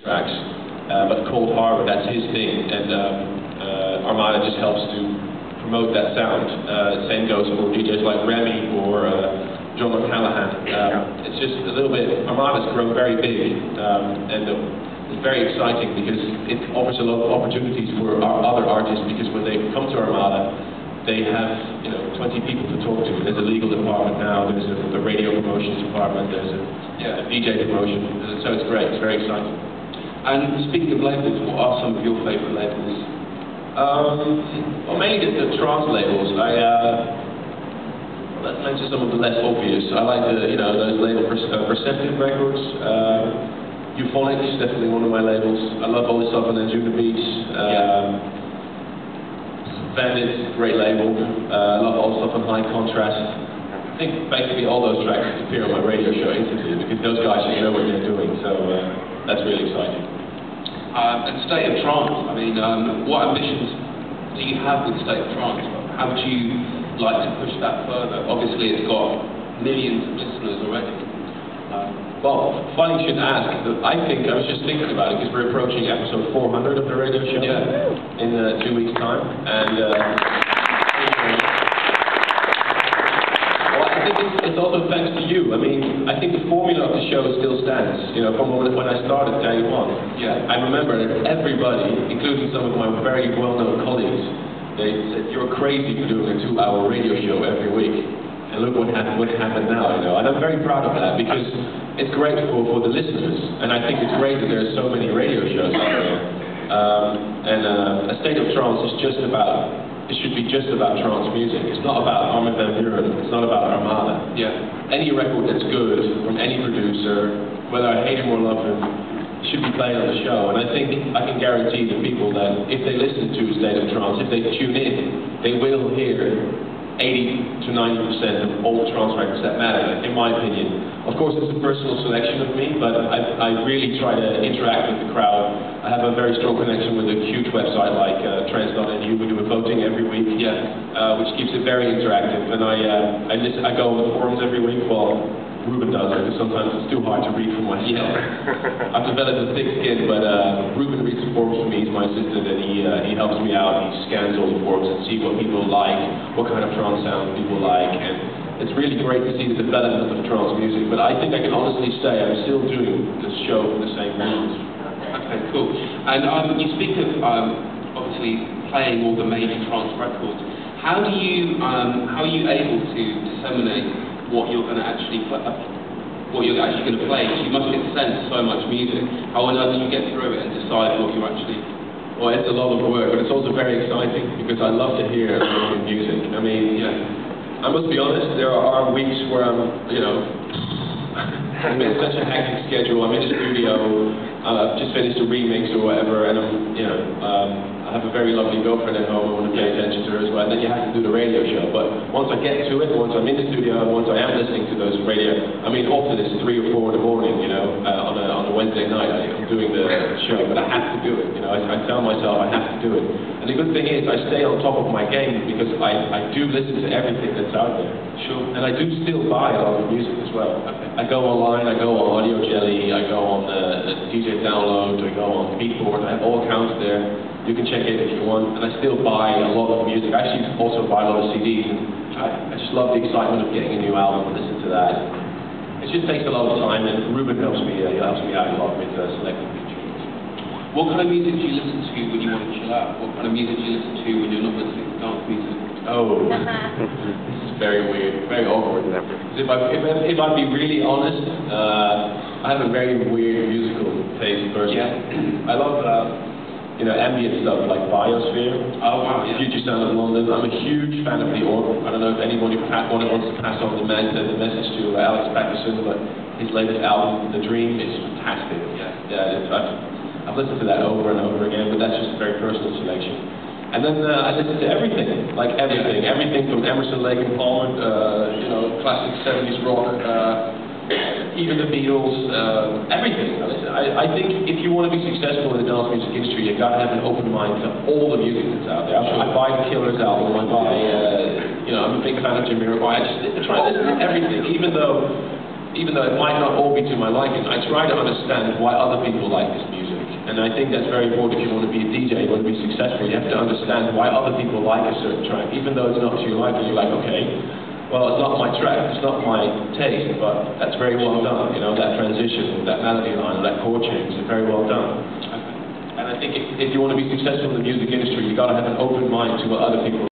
tracks. But Cold Harbor, that's his thing, and Armada just helps to promote that sound. Same goes for DJs like Remy or John O'Callaghan. It's just a little bit, Armada's grown very big, and it's very exciting because it offers a lot of opportunities for our other artists, because when they come to Armada, they have 20 people to talk to. There's a legal department now, there's a radio promotions department, there's a DJ promotion, so it's great, it's very exciting. And speaking of labels, what are some of your favourite labels? Well, mainly the trance labels. Let's mention some of the less obvious. I like those labels, Perceptive Records. Euphonic is definitely one of my labels. I love all the stuff on Anjuna Beats. Bandit, great label. I love all the stuff on High Contrast. I think basically all those tracks appear on my radio show instantly because those guys just know what they're doing. So that's really exciting. And State of Trance, I mean, what ambitions do you have with State of Trance? How would you like to push that further? Obviously it's got millions of listeners already. Well, funny you should ask. I was just thinking about it because we're approaching episode 400 of the radio show in 2 weeks' time, and well, I think it's also thanks to you. I mean, I think the formula of the show still stands. From when I started day one. Yeah. I remember that everybody, including some of my very well-known colleagues, they said you're crazy for doing a 2-hour radio show every week. And look what happened now, and I'm very proud of that because it's great for the listeners, and I think it's great that there's so many radio shows out there. A State of Trance is it should be just about trance music. It's not about Armin Van Buuren, it's not about Armada. Yeah. Any record that's good from any producer, whether I hate him or love him, should be played on the show. And I think I can guarantee the people that if they listen to State of Trance, if they tune in, they will hear 80 to 90% of all the trance records that matter, in my opinion. Of course, it's a personal selection of me, but I really try to interact with the crowd. I have a very strong connection with a huge website like Trance.nu. We do a voting every week, which keeps it very interactive. And I go on the forums every week. Well, Ruben does it, because sometimes it's too hard to read for myself. I've developed a thick skin, but Ruben reads the forums for me. He's my assistant, and he helps me out. He scans all the forums and sees what people like, what kind of trance sound people like, and it's really great to see the development of trance music. But I think I can honestly say I'm still doing this show for the same reasons. Okay, cool. And you speak of obviously playing all the major trance records. How are you able to disseminate what you're going to actually play? Because you must get sent so much music. How on earth do you get through it and decide what you're actually? Well, it's a lot of work, but it's also very exciting because I love to hear good music. I mean, I must be honest. There are weeks where I'm in such a hectic schedule. I'm in the studio. I've just finished a remix or whatever, and I have a very lovely girlfriend at home. I want to pay attention to her as well. And then you have to do the radio show. But once I get to it, once I'm in the studio, once I am listening to those radio, I mean, often it's 3 or 4 in the morning. On a Wednesday night, I'm doing the show, but I have to do it. I tell myself I have to do it. And the good thing is, I stay on top of my game because I do listen to everything that's out there. Sure. And I do still buy a lot of music as well. Okay. I go online, I go on Audio Jelly, I go on the DJ Download, I go on Beatport, I have all accounts there. You can check it if you want, and I still buy a lot of music. I actually also buy a lot of CDs, and I just love the excitement of getting a new album and listen to that. It just takes a lot of time, and Ruben helps me out a lot with selecting features. What kind of music do you listen to when you want to chill out? What kind of music do you listen to when you're not listening to dance music? Oh, this is very weird, very awkward. If I'd be really honest, I have a very weird musical taste personally. I love ambient stuff like Biosphere, Future Sound of London. I'm a huge fan of the Orb. I don't know if anybody wants to pass on the message to Alex Patterson, but his latest album, The Dream, is fantastic. I've listened to that over and over again, but that's just a very personal selection. And then I listen to everything, like everything from Emerson, Lake and Palmer, classic 70s rock, even the Beatles, everything. I think if you want to be successful in the dance music industry, you've got to have an open mind to all the music that's out there. I buy the Killers album, I buy, I'm a big fan of Jamiroquai. I just try to listen to everything, even though it might not all be to my liking. I try to understand why other people like this music. And I think that's very important if you want to be a DJ, you want to be successful. You have to understand why other people like a certain track. Even though it's not to your liking, you're like, okay, well, it's not my track, it's not my taste, but that's very well done. You know, that transition, that melody line, that chord change is very well done. And I think if you want to be successful in the music industry, you've got to have an open mind to what other people